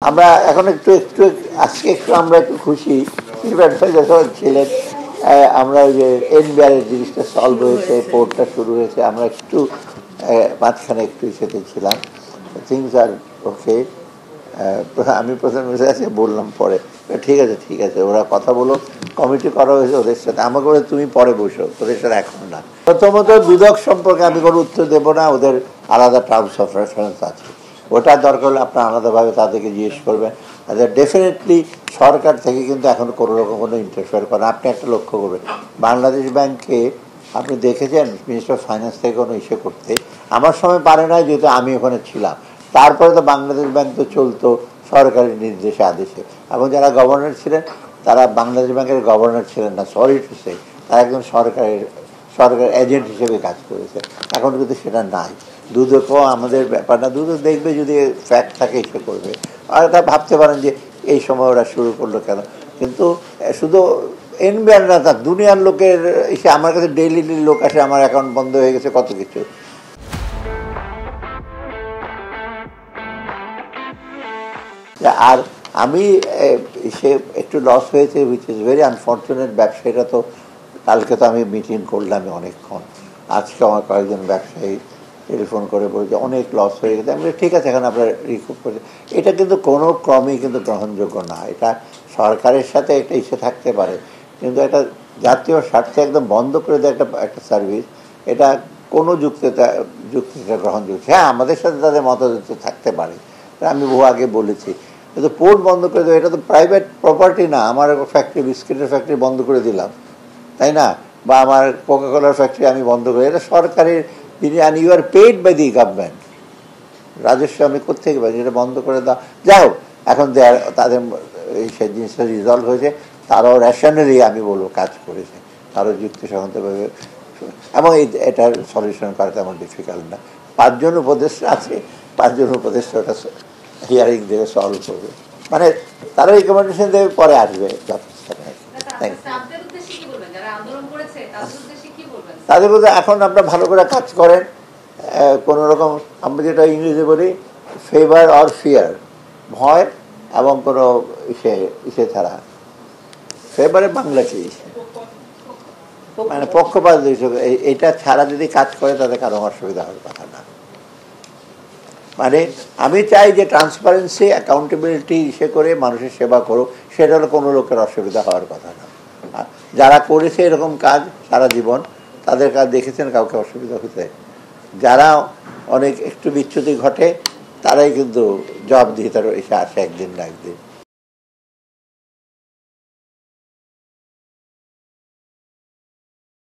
আমরা এখন একটু একটু আজকে একটু আমরা একটু খুশি ছিলেন। আমরা ওই যে এনবিআর এর জিনিসটা সলভ হয়েছে, পোর্টটা শুরু হয়েছে, আমরা একটু মাঝখানে একটু ইসেতে ছিলাম। থিংস আর ওকে। আমি প্রধানমন্ত্রীর কাছে বললাম পরে, ঠিক আছে ঠিক আছে, ওরা কথা বলো, কমিটি করা হয়েছে ওদের সাথে। আমাকে বলে তুমি পরে বসো, ওদের সাথে এখন না। প্রথমত দুদক সম্পর্কে আমি কোনো উত্তর দেবো না, ওদের আলাদা টার্মস অফ রেফারেন্স আছে, ওটা দরকার হলে আপনার আলাদাভাবে তাদেরকে জিজ্ঞেস করবেন। ডেফিনেটলি সরকার থেকে কিন্তু এখন কোনো রকম কোনো ইন্টারফেয়ার করে। আপনি একটা লক্ষ্য করবেন, বাংলাদেশ ব্যাংকে আপনি দেখেছেন মিনিস্টার অফ ফাইন্যান্স থেকে কোনো ইস্যু করতে, আমার সময় পারে না যেহেতু আমি ওখানে ছিলাম। তারপরে তো বাংলাদেশ ব্যাংক তো চলতো সরকারি নির্দেশে আদেশে, এবং যারা গভর্নর ছিলেন তারা বাংলাদেশ ব্যাংকের গভর্নর ছিলেন না, সরি টু সে, তারা একজন সরকার এজেন্ট হিসেবে কাজ করেছে। এখন কিন্তু সেটা নাই। দুদকও আমাদের ব্যাপার না, দুদক দেখবে যদি ফ্যাক্ট থাকে এসে করবে। আর এটা ভাবতে পারেন যে এই সময় ওরা শুরু করলো কেন, কিন্তু শুধু এনবিআর না, তার দুনিয়ার লোকের এসে আমার কাছে ডেইলি লোক আসে, আমার অ্যাকাউন্ট বন্ধ হয়ে গেছে, কত কিছু। আর আমি সে একটু লস হয়েছে, উইচ ইজ ভেরি আনফর্চুনেট। ব্যবসায়ীরা তো কালকে তো আমি মিটিং করলাম অনেকক্ষণ, আজকে আমার কয়েকজন ব্যবসায়ী টেলিফোন করে বলেছে অনেক লস হয়ে গেছে। আমি ঠিক আছে, এখন আপনার রিকুপ করছে। এটা কিন্তু কোনো ক্রমেই কিন্তু গ্রহণযোগ্য না। এটা সরকারের সাথে একটা ইস্যু থাকতে পারে, কিন্তু একটা জাতীয় স্বার্থে একদম বন্ধ করে দেয় একটা সার্ভিস, এটা কোনো যুক্তিতে গ্রহণযোগ্য। হ্যাঁ, আমাদের সাথে তাদের মতযুক্ত থাকতে পারে, আমি বহু আগে বলেছি, কিন্তু পোর্ট বন্ধ করে দেবো এটা তো প্রাইভেট প্রপার্টি না। আমার ফ্যাক্টরি, বিস্কিটের ফ্যাক্টরি বন্ধ করে দিলাম, তাই না? বা আমার কোকাকোলার ফ্যাক্টরি আমি বন্ধ করে, এটা সরকারের যিনি, and you are paid by the government, রাজস্ব আমি কোথেকে পাই, এটা বন্ধ করে দাও। যাই হোক, এখন তাদের সেই জিনিসটা রিজলভ হয়েছে, তারাও রেশনালি আমি বলবো কাজ করেছে, তারও যুক্তিসঙ্গতভাবে, এবং এটার সলিউশন করা তেমন ডিফিকাল্ট না। 5 জন উপদেষ্টা আছে, 5 জন উপদেষ্টা ওটা হিয়ারিং দেবে, সলভ করবে, মানে তারা রিকমেন্ডেশন দেবে, পরে আসবে যথেষ্ট। তাদের মধ্যে এখন আপনারা ভালো করে কাজ করেন, কোনো রকম আমরা যেটা ইংরেজি বলি ফেভার অর ফিয়ার, ভয় এবং কোনো ইসে ছাড়া, ফেভারে বাংলা কি মানে পক্ষপাত, এটা ছাড়া যদি কাজ করে তাদের কারো অসুবিধা হওয়ার কথা না। মানে আমি চাই যে ট্রান্সপারেন্সি, অ্যাকাউন্টেবিলিটি ইসে করে মানুষের সেবা করো, সেটা হলে কোনো লোকের অসুবিধা হওয়ার কথা না। যারা করেছে এরকম কাজ সারা জীবন, তাদের কাজ দেখেছেন কাউকে অসুবিধা হতে। যারা অনেক একটু বিচ্যুতি ঘটে তারাই কিন্তু জবাবদিহিতার এসে আসে একদিন না একদিন।